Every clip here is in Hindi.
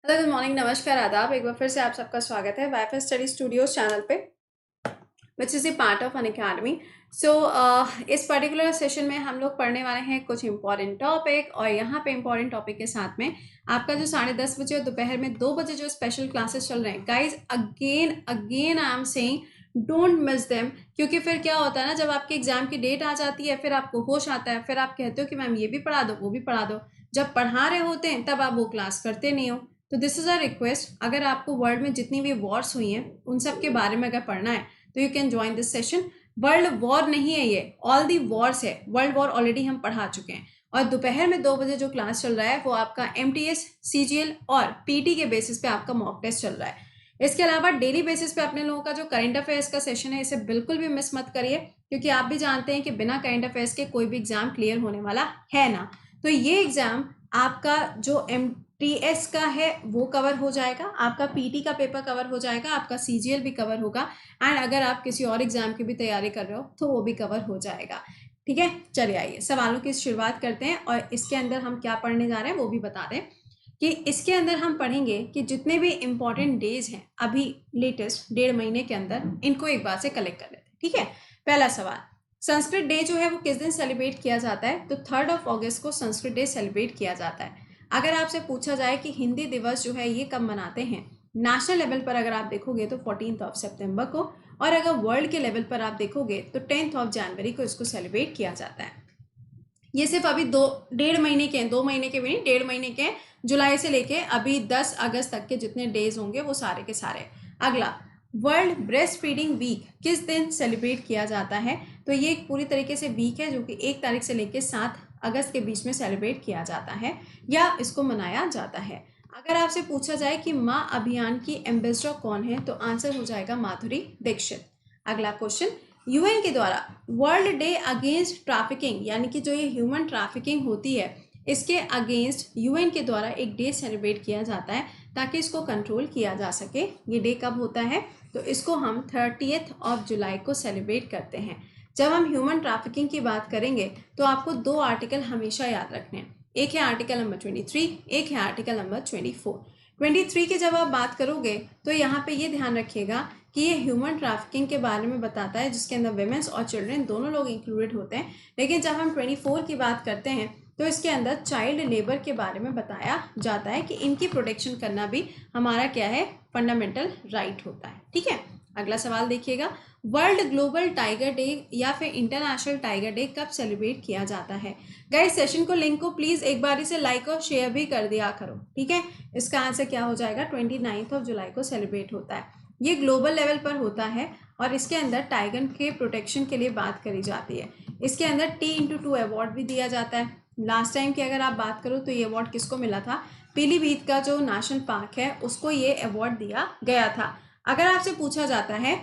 हेलो, गुड मॉर्निंग, नमस्कार, आदाब। एक बार फिर से आप सबका स्वागत है वाईफाई स्टडी स्टूडियोज चैनल पे, which is a part of Unacademy. So इस पर्टिकुलर सेशन में हम लोग पढ़ने वाले हैं कुछ इंपॉर्टेंट टॉपिक, और यहाँ पे इंपॉर्टेंट टॉपिक के साथ में आपका जो 10:30 बजे और दोपहर में 2 बजे जो स्पेशल क्लासेस चल रहे हैं, guys again again I am saying don't miss them. क्योंकि फिर क्या होता है ना, जब आपके एग्जाम की डेट आ जाती है, फिर आपको होश आता है, फिर आप कहते हो कि मैम ये भी पढ़ा दो, वो भी पढ़ा दो। जब पढ़ा रहे होते हैं तब आप वो क्लास करते नहीं हो। तो दिस इज़ अ रिक्वेस्ट, अगर आपको वर्ल्ड में जितनी भी वॉर्स हुई हैं उन सब के बारे में अगर पढ़ना है तो you can join this session. World war नहीं है ये, ऑल दी वॉर्स है। वर्ल्ड वॉर ऑलरेडी हम पढ़ा चुके हैं। और दोपहर में 2 बजे जो क्लास चल रहा है वो आपका MTS, CGL और PT के बेसिस पे आपका मॉक टेस्ट चल रहा है। इसके अलावा डेली बेसिस पे अपने लोगों का जो करंट अफेयर्स का सेशन है, इसे बिल्कुल भी मिस मत करिए, क्योंकि आप भी जानते हैं कि बिना करंट अफेयर्स के कोई भी एग्जाम क्लियर होने वाला है ना। तो ये एग्जाम आपका जो MTS का है वो कवर हो जाएगा, आपका PT का पेपर कवर हो जाएगा, आपका CGL भी कवर होगा, एंड अगर आप किसी और एग्जाम की भी तैयारी कर रहे हो तो वो भी कवर हो जाएगा। ठीक है, चलिए आइए सवालों की शुरुआत करते हैं, और इसके अंदर हम क्या पढ़ने जा रहे हैं वो भी बता दें कि इसके अंदर हम पढ़ेंगे कि जितने भी इंपॉर्टेंट डेज हैं अभी लेटेस्ट 1.5 महीने के अंदर, इनको एक बार से कलेक्ट कर लेते हैं। ठीक है, पहला सवाल, संस्कृत डे जो है वो किस दिन सेलिब्रेट किया जाता है? तो 3 अगस्त को संस्कृत डे सेलिब्रेट किया जाता है। अगर आपसे पूछा जाए कि हिंदी दिवस जो है ये कब मनाते हैं, नेशनल लेवल पर अगर आप देखोगे तो 14 सितंबर को, और अगर वर्ल्ड के लेवल पर आप देखोगे तो 10 जनवरी को इसको सेलिब्रेट किया जाता है। ये सिर्फ अभी 1.5 महीने के हैं, 2 महीने के भी नहीं, 1.5 महीने के हैं। जुलाई से लेके अभी 10 अगस्त तक के जितने डेज होंगे वो सारे के सारे। अगला, वर्ल्ड ब्रेस्ट फीडिंग वीक किस दिन सेलिब्रेट किया जाता है? तो ये एक पूरी तरीके से वीक है जो कि 1 तारीख से लेके 7 अगस्त के बीच में सेलिब्रेट किया जाता है या इसको मनाया जाता है। अगर आपसे पूछा जाए कि माँ अभियान की एम्बेसडर कौन है, तो आंसर हो जाएगा माधुरी दीक्षित। अगला क्वेश्चन, UN के द्वारा वर्ल्ड डे अगेंस्ट ट्रैफिकिंग, यानी कि जो ये ह्यूमन ट्रैफिकिंग होती है, इसके अगेंस्ट UN के द्वारा एक डे सेलिब्रेट किया जाता है ताकि इसको कंट्रोल किया जा सके। ये डे कब होता है? तो इसको हम 30 जुलाई को सेलिब्रेट करते हैं। जब हम ह्यूमन ट्रैफिकिंग की बात करेंगे तो आपको 2 आर्टिकल हमेशा याद रखने हैं। एक है आर्टिकल नंबर 23, एक है आर्टिकल नंबर 24। 23 की जब आप बात करोगे तो यहाँ पे ये ध्यान रखिएगा कि ये ह्यूमन ट्रैफिकिंग के बारे में बताता है, जिसके अंदर वेमेंस और चिल्ड्रन दोनों लोग इंक्लूडेड होते हैं। लेकिन जब हम 24 की बात करते हैं तो इसके अंदर चाइल्ड लेबर के बारे में बताया जाता है कि इनकी प्रोटेक्शन करना भी हमारा क्या है, फंडामेंटल राइट होता है। ठीक है, अगला सवाल देखिएगा, वर्ल्ड ग्लोबल टाइगर डे या फिर इंटरनेशनल टाइगर डे कब सेलिब्रेट किया जाता है? गाइस सेशन को लिंक को प्लीज एक बार से लाइक और शेयर भी कर दिया करो। ठीक है, इसका आंसर क्या हो जाएगा, 29 जुलाई को सेलिब्रेट होता है। ये ग्लोबल लेवल पर होता है और इसके अंदर टाइगर के प्रोटेक्शन के लिए बात करी जाती है। इसके अंदर T x2 अवार्ड भी दिया जाता है। लास्ट टाइम की अगर आप बात करो तो ये अवार्ड किसको मिला था? पीलीभीत का जो नेशनल पार्क है उसको ये अवार्ड दिया गया था। अगर आपसे पूछा जाता है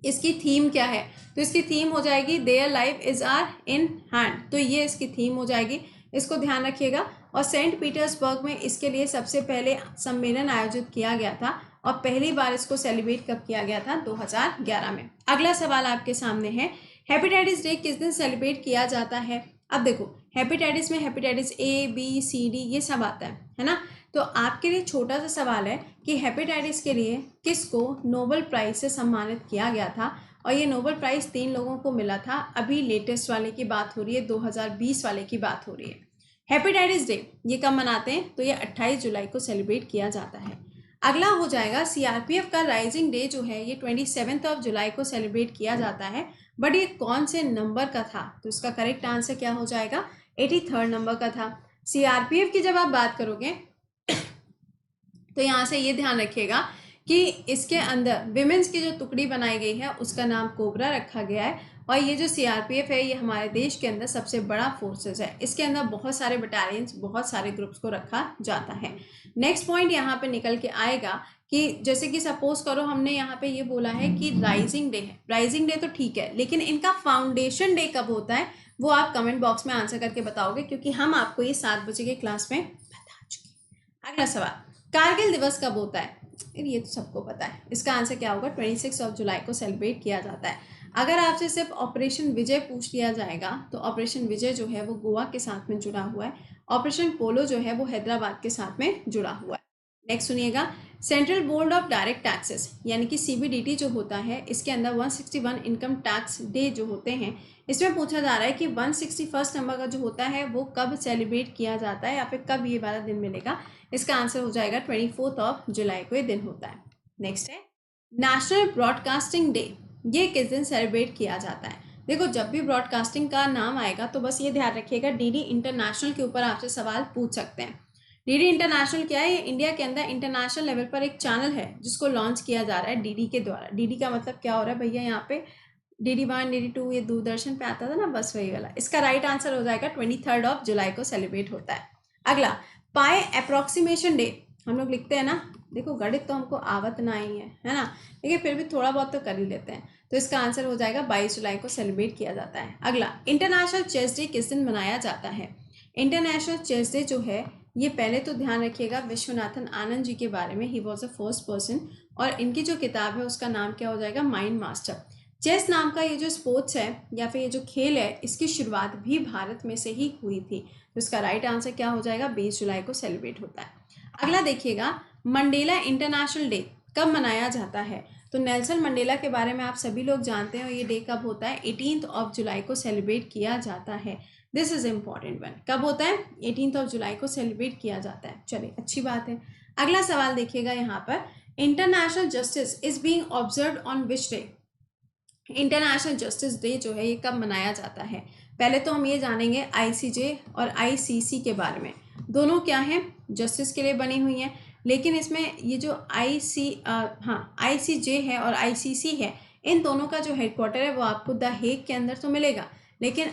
इसकी थीम क्या है, तो इसकी थीम हो जाएगी their life is are in hand, तो ये इसकी थीम हो जाएगी, इसको ध्यान रखिएगा। और सेंट पीटर्सबर्ग में इसके लिए सबसे पहले सम्मेलन आयोजित किया गया था और पहली बार इसको सेलिब्रेट कब किया गया था? 2011 में। अगला सवाल आपके सामने है, हेपेटाइटिस डे किस दिन सेलिब्रेट किया जाता है? अब देखो, हेपेटाइटिस में hepatitis A B C D ये सब आता है ना। तो आपके लिए छोटा सा सवाल है कि हेपेटाइटिस के लिए किसको नोबेल प्राइज से सम्मानित किया गया था? और ये नोबेल प्राइज 3 लोगों को मिला था। अभी लेटेस्ट वाले की बात हो रही है, 2020 वाले की बात हो रही है। हेपेटाइटिस डे ये कब मनाते हैं? तो ये 28 जुलाई को सेलिब्रेट किया जाता है। अगला हो जाएगा, CRPF का राइजिंग डे जो है ये 27 जुलाई को सेलिब्रेट किया जाता है। बट ये कौन से नंबर का था? तो इसका करेक्ट आंसर क्या हो जाएगा, 83rd नंबर का था। CRPF की जब आप बात करोगे तो यहाँ से ये ध्यान रखिएगा कि इसके अंदर विमेंस की जो टुकड़ी बनाई गई है उसका नाम कोबरा रखा गया है। और ये जो CRPF है ये हमारे देश के अंदर सबसे बड़ा फोर्सेस है। इसके अंदर बहुत सारे बटालियंस, बहुत सारे ग्रुप्स को रखा जाता है। नेक्स्ट पॉइंट यहाँ पे निकल के आएगा कि जैसे कि सपोज करो हमने यहाँ पे ये बोला है कि राइजिंग डे है, राइजिंग डे तो ठीक है, लेकिन इनका फाउंडेशन डे कब होता है वो आप कमेंट बॉक्स में आंसर करके बताओगे, क्योंकि हम आपको ये 7 बजे के क्लास में बता चुके हैं। अगला सवाल, कारगिल दिवस कब होता है? ये तो सबको पता है, इसका आंसर क्या होगा, 26 जुलाई को सेलिब्रेट किया जाता है। अगर आपसे सिर्फ ऑपरेशन विजय पूछ लिया जाएगा तो ऑपरेशन विजय जो है वो गोवा के साथ में जुड़ा हुआ है, ऑपरेशन पोलो जो है वो हैदराबाद के साथ में जुड़ा हुआ है। नेक्स्ट सुनिएगा, central board of direct taxes यानी कि सीबीडीटी जो होता है, इसके अंदर 161 इनकम टैक्स डे जो होते हैं, इसमें पूछा जा रहा है कि 161 नंबर का जो होता है वो कब सेलिब्रेट किया जाता है या फिर कब ये वाला दिन मिलेगा। इसका आंसर हो जाएगा 24 जुलाई को ये दिन होता है। नेक्स्ट है नेशनल ब्रॉडकास्टिंग डे, ये किस दिन सेलिब्रेट किया जाता है। देखो जब भी ब्रॉडकास्टिंग का नाम आएगा तो बस ये ध्यान रखिएगा, डीडी इंटरनेशनल के ऊपर आपसे सवाल पूछ सकते हैं। डीडी इंटरनेशनल क्या है, ये इंडिया के अंदर इंटरनेशनल लेवल पर एक चैनल है जिसको लॉन्च किया जा रहा है डीडी के द्वारा। डीडी का मतलब क्या हो रहा है भैया, यहाँ पे DD1 DD2 ये दूरदर्शन पे आता था ना, बस वही वाला। इसका राइट आंसर हो जाएगा 23 जुलाई को सेलिब्रेट होता है। अगला पाई अप्रोक्सीमेशन डे, हम लोग लिखते हैं ना, देखो गणित तो हमको आवत ना ही है ना, लेकिन फिर भी थोड़ा बहुत तो कर ही लेते हैं। तो इसका आंसर हो जाएगा 22 जुलाई को सेलिब्रेट किया जाता है। अगला इंटरनेशनल चेस डे किस दिन मनाया जाता है। इंटरनेशनल चेस डे जो है, ये पहले तो ध्यान रखिएगा विश्वनाथन आनंद जी के बारे में, he was a first person, और इनकी जो किताब है उसका नाम क्या हो जाएगा, माइंड मास्टर। चेस नाम का ये जो स्पोर्ट्स है या फिर ये जो खेल है, इसकी शुरुआत भी भारत में से ही हुई थी। तो इसका राइट आंसर क्या हो जाएगा, 20 जुलाई को सेलिब्रेट होता है। अगला देखिएगा, मंडेला इंटरनेशनल डे कब मनाया जाता है। तो नेल्सन मंडेला के बारे में आप सभी लोग जानते हैं, और ये डे कब होता है, 18 जुलाई को सेलिब्रेट किया जाता है। दिस इज इम्पॉर्टेंट वन, कब होता है, 18 जुलाई को सेलिब्रेट किया जाता है। चलिए अच्छी बात है। अगला सवाल देखिएगा यहाँ पर, international justice is being observed on which day. International justice day जो है ये कब मनाया जाता है। पहले तो हम ये जानेंगे ICJ और ICC के बारे में, दोनों क्या हैं, जस्टिस के लिए बनी हुई हैं। लेकिन इसमें ये जो ICJ है और ICC है, इन दोनों का जो हेडक्वार्टर है वो आपको द हेग के अंदर तो मिलेगा, लेकिन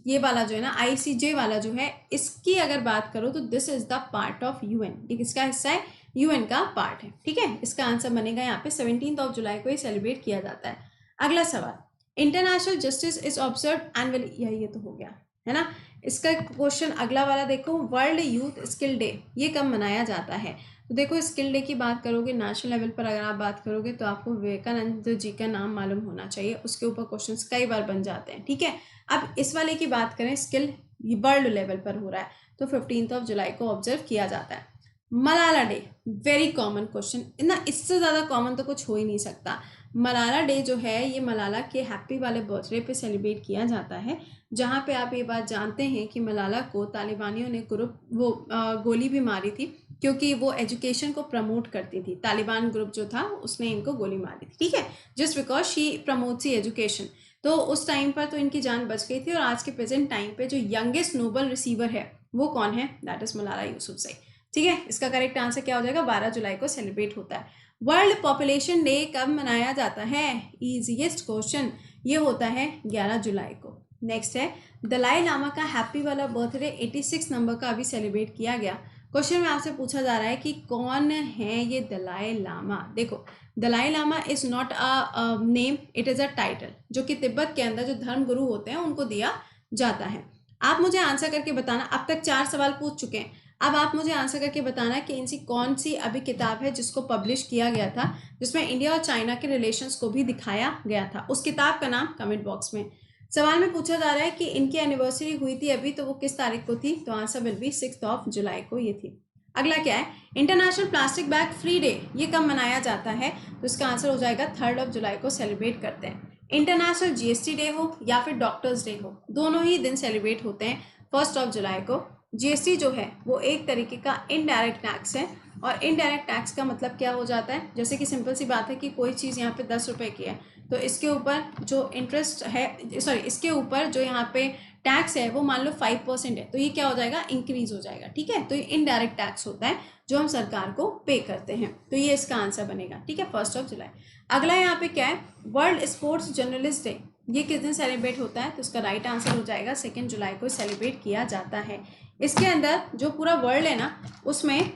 ये वाला जो है ना, ICJ वाला जो है, इसकी अगर बात करो तो this is the part of UN, ये किसका हिस्सा है, UN का पार्ट है। ठीक है, इसका आंसर बनेगा यहाँ पे 17 जुलाई को ये सेलिब्रेट किया जाता है। अगला सवाल, international justice is observe annually, ये तो हो गया है ना। इसका क्वेश्चन अगला वाला देखो, वर्ल्ड यूथ स्किल डे ये कब मनाया जाता है। तो देखो स्किल डे की बात करोगे नेशनल लेवल पर, अगर आप बात करोगे तो आपको विवेकानंद जी का नाम मालूम होना चाहिए, उसके ऊपर क्वेश्चंस कई बार बन जाते हैं। ठीक है, अब इस वाले की बात करें, स्किल वर्ल्ड लेवल पर हो रहा है, तो 15 जुलाई को ऑब्जर्व किया जाता है। Malala day, very common question ना, इससे ज़्यादा कॉमन तो कुछ हो ही नहीं सकता। मलाला डे जो है ये मलाला के हैप्पी वाले बर्थडे पे सेलिब्रेट किया जाता है, जहाँ पे आप ये बात जानते हैं कि मलाला को तालिबानियों ने गोली भी मारी थी, क्योंकि वो एजुकेशन को प्रमोट करती थी। तालिबान ग्रुप जो था उसने इनको गोली मारी थी, ठीक है, just because she promotes education. तो उस टाइम पर तो इनकी जान बच गई थी। और आज के प्रेजेंट टाइम पे जो यंगेस्ट नोबल रिसीवर है वो कौन है, दैट इज मलाला यूसुफजई। ठीक है, इसका करेक्ट आंसर क्या हो जाएगा, 12 जुलाई को सेलिब्रेट होता है। वर्ल्ड पॉपुलेशन डे कब मनाया जाता है, इजीएस्ट क्वेश्चन, ये होता है 11 जुलाई को। नेक्स्ट है, दलाई लामा का हैप्पी वाला बर्थडे 86 नंबर का अभी सेलिब्रेट किया गया। क्वेश्चन में आपसे पूछा जा रहा है कि कौन है ये दलाई लामा। देखो Dalai Lama is not a name, it is a title, जो कि तिब्बत के अंदर जो धर्म गुरु होते हैं उनको दिया जाता है। आप मुझे आंसर करके बताना, अब तक 4 सवाल पूछ चुके हैं, अब आप मुझे आंसर करके बताना कि इनसी कौन सी अभी किताब है जिसको पब्लिश किया गया था, जिसमें इंडिया और चाइना के रिलेशंस को भी दिखाया गया था। उस किताब का नाम कमेंट बॉक्स में। सवाल में पूछा जा रहा है कि इनकी एनिवर्सरी हुई थी अभी, तो वो किस तारीख को थी, तो आंसर विल बी 6 जुलाई को ये थी। अगला क्या है, international plastic bag free day ये कब मनाया जाता है, तो इसका आंसर हो जाएगा 3 जुलाई को सेलिब्रेट करते हैं। इंटरनेशनल GST डे हो या फिर डॉक्टर्स डे हो, दोनों ही दिन सेलिब्रेट होते हैं 1 जुलाई को। GST जो है वो एक तरीके का इनडायरेक्ट टैक्स है, और इनडायरेक्ट टैक्स का मतलब क्या हो जाता है, जैसे कि सिंपल सी बात है कि कोई चीज़ यहाँ पे 10 रुपये की है, तो इसके ऊपर जो इंटरेस्ट है, सॉरी इसके ऊपर जो यहाँ पे टैक्स है वो मान लो 5% है, तो ये क्या हो जाएगा, इंक्रीज हो जाएगा। ठीक है, तो ये इनडायरेक्ट टैक्स होता है जो हम सरकार को पे करते हैं, तो ये इसका आंसर बनेगा। ठीक है, 1 जुलाई। अगला यहाँ पे क्या है, वर्ल्ड स्पोर्ट्स जर्नलिस्ट डे ये किस दिन सेलिब्रेट होता है, तो इसका राइट आंसर हो जाएगा 2 जुलाई को सेलिब्रेट किया जाता है। इसके अंदर जो पूरा वर्ल्ड है ना, उसमें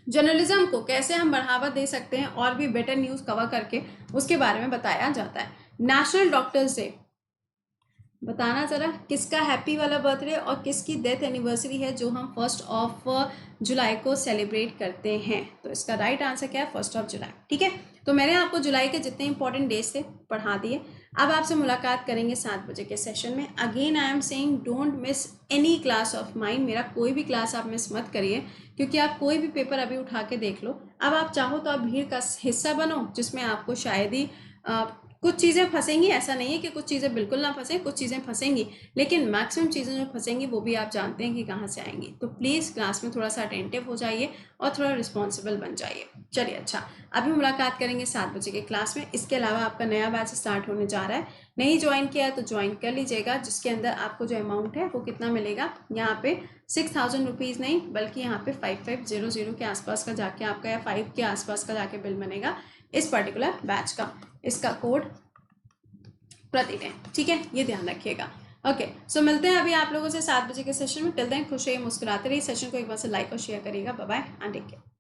जर्नलिज्म को कैसे हम बढ़ावा दे सकते हैं और भी बेटर न्यूज़ कवर करके, उसके बारे में बताया जाता है। नेशनल डॉक्टर्स डे, बताना ज़रा किसका हैप्पी वाला बर्थडे और किसकी डेथ एनिवर्सरी है जो हम 1 जुलाई को सेलिब्रेट करते हैं, तो इसका राइट आंसर क्या है, 1 जुलाई। ठीक है, तो मैंने आपको जुलाई के जितने इंपॉर्टेंट डेज थे पढ़ा दिए। अब आपसे मुलाकात करेंगे 7 बजे के सेशन में। Again I am saying don't miss any class of mine, मेरा कोई भी क्लास आप मिस मत करिए, क्योंकि आप कोई भी पेपर अभी उठा के देख लो। अब आप चाहो तो आप भीड़ का हिस्सा बनो, जिसमें आपको शायद ही कुछ चीज़ें फंसेंगी, ऐसा नहीं है कि कुछ चीज़ें बिल्कुल ना फंसे, कुछ चीज़ें फंसेंगी, लेकिन मैक्सिमम चीज़ें जो फंसेंगी वो भी आप जानते हैं कि कहाँ से आएंगी। तो प्लीज़ क्लास में थोड़ा सा अटेंटिव हो जाइए और थोड़ा रिस्पॉन्सिबल बन जाइए। चलिए, अच्छा, अभी मुलाकात करेंगे 7 बजे के क्लास में। इसके अलावा आपका नया बैच स्टार्ट होने जा रहा है, नहीं ज्वाइन किया है तो ज्वाइन कर लीजिएगा, जिसके अंदर आपको जो अमाउंट है वो कितना मिलेगा, यहाँ पे 6000 रुपीज़ नहीं बल्कि यहाँ पे 5500 के आसपास का जाके आपका, या 5 के आसपास का जाके बिल बनेगा इस पर्टिकुलर बैच का। इसका कोड प्रतिदिन, ठीक है, ये ध्यान रखिएगा। ओके, सो मिलते हैं अभी आप लोगों से 7 बजे के सेशन में। टिल देन खुश रहिए, मुस्कुराते रहिए। सेशन को एक बार से लाइक और शेयर करिएगा। Bye bye and take care.